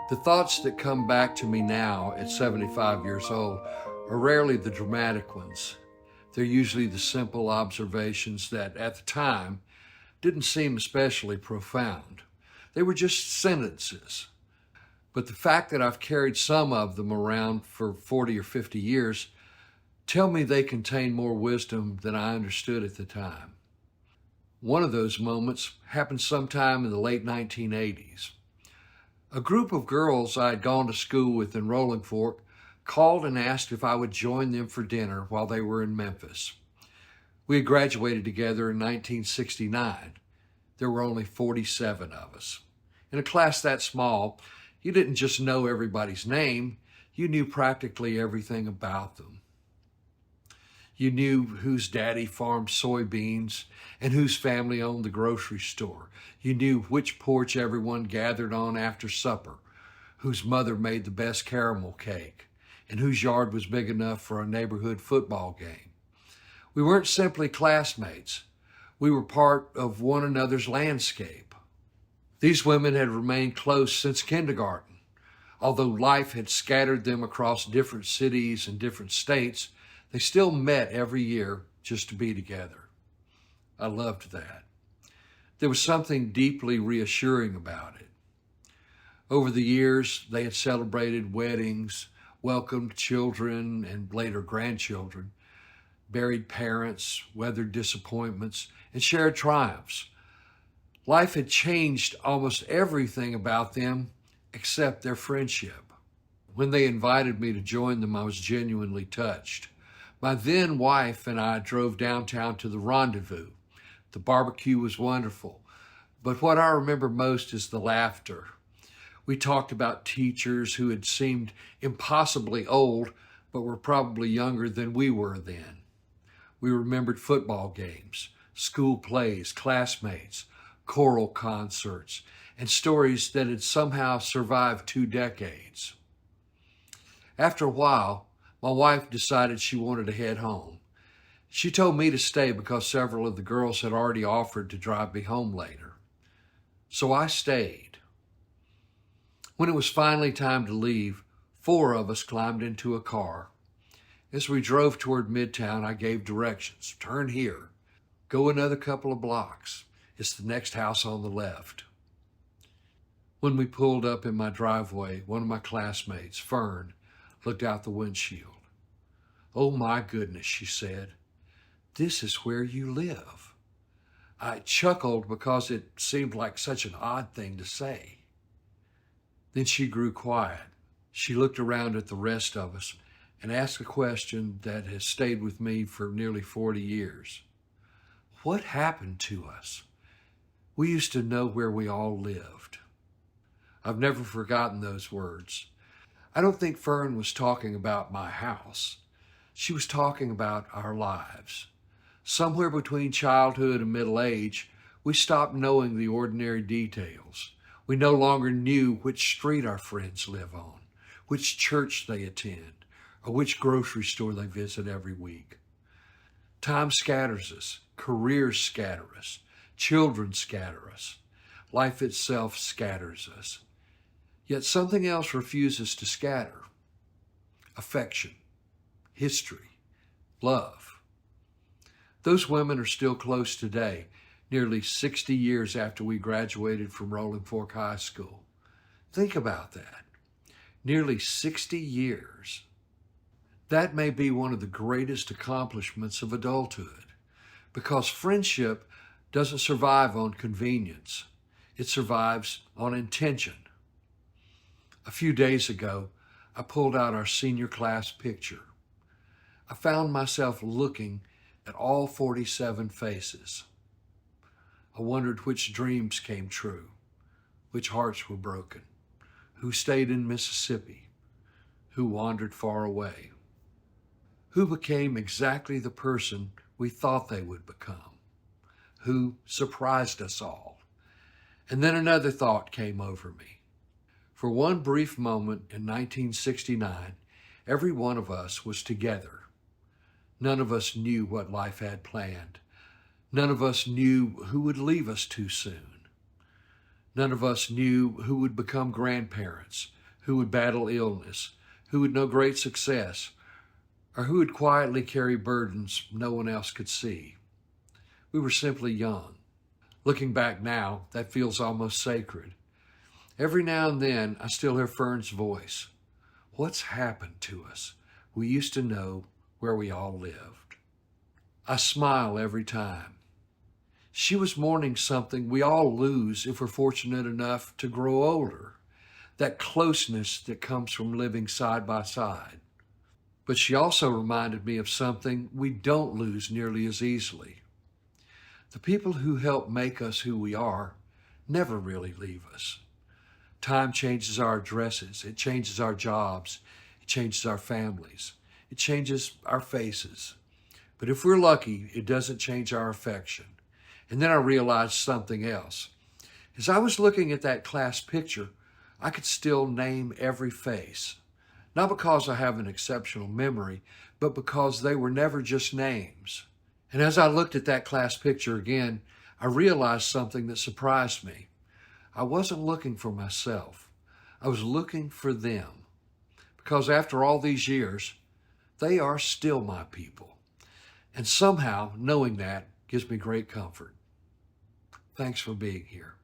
The thoughts that come back to me now at 75 years old are rarely the dramatic ones. They're usually the simple observations that, at the time, didn't seem especially profound. They were just sentences. But the fact that I've carried some of them around for 40 or 50 years tell me they contain more wisdom than I understood at the time. One of those moments happened sometime in the late 1980s. A group of girls I had gone to school with in Rolling Fork called and asked if I would join them for dinner while they were in Memphis. We had graduated together in 1969. There were only 47 of us. In a class that small, you didn't just know everybody's name, you knew practically everything about them. You knew whose daddy farmed soybeans and whose family owned the grocery store. You knew which porch everyone gathered on after supper, whose mother made the best caramel cake, and whose yard was big enough for a neighborhood football game. We weren't simply classmates. We were part of one another's landscape. These women had remained close since kindergarten. Although life had scattered them across different cities and different states, they still met every year just to be together. I loved that. There was something deeply reassuring about it. Over the years, they had celebrated weddings, welcomed children and later grandchildren, buried parents, weathered disappointments, and shared triumphs. Life had changed almost everything about them except their friendship. When they invited me to join them, I was genuinely touched. My then wife and I drove downtown to the Rendezvous. The barbecue was wonderful, but what I remember most is the laughter. We talked about teachers who had seemed impossibly old, but were probably younger than we were then. We remembered football games, school plays, classmates, choral concerts, and stories that had somehow survived 2 decades. After a while, my wife decided she wanted to head home. She told me to stay because several of the girls had already offered to drive me home later. So I stayed. When it was finally time to leave, 4 of us climbed into a car. As we drove toward Midtown, I gave directions. Turn here. Go another couple of blocks. It's the next house on the left. When we pulled up in my driveway, one of my classmates, Fern, looked out the windshield. "Oh my goodness," she said. "This is where you live." I chuckled because it seemed like such an odd thing to say. Then she grew quiet. She looked around at the rest of us and asked a question that has stayed with me for nearly 40 years. What happened to us? We used to know where we all lived. I've never forgotten those words. I don't think Fern was talking about my house. She was talking about our lives. Somewhere between childhood and middle age, we stopped knowing the ordinary details. We no longer knew which street our friends live on, which church they attend, or which grocery store they visit every week. Time scatters us, careers scatter us, children scatter us, life itself scatters us. Yet something else refuses to scatter: affection, history, love. Those women are still close today, nearly 60 years after we graduated from Rolling Fork High School. Think about that. Nearly 60 years. That may be one of the greatest accomplishments of adulthood, because friendship doesn't survive on convenience. It survives on intention. A few days ago, I pulled out our senior class picture. I found myself looking at all 47 faces. I wondered which dreams came true, which hearts were broken, who stayed in Mississippi, who wandered far away, who became exactly the person we thought they would become, who surprised us all. And then another thought came over me. For one brief moment in 1969, every one of us was together. None of us knew what life had planned. None of us knew who would leave us too soon. None of us knew who would become grandparents, who would battle illness, who would know great success, or who would quietly carry burdens no one else could see. We were simply young. Looking back now, that feels almost sacred. Every now and then, I still hear Fern's voice. What's happened to us? We used to know where we all lived. I smile every time. She was mourning something we all lose if we're fortunate enough to grow older, that closeness that comes from living side by side. But she also reminded me of something we don't lose nearly as easily. The people who help make us who we are never really leave us. Time changes our addresses, it changes our jobs, it changes our families, it changes our faces. But if we're lucky, it doesn't change our affection. And then I realized something else. As I was looking at that class picture, I could still name every face. Not because I have an exceptional memory, but because they were never just names. And as I looked at that class picture again, I realized something that surprised me. I wasn't looking for myself. I was looking for them. Because after all these years, they are still my people. And somehow, knowing that gives me great comfort. Thanks for being here.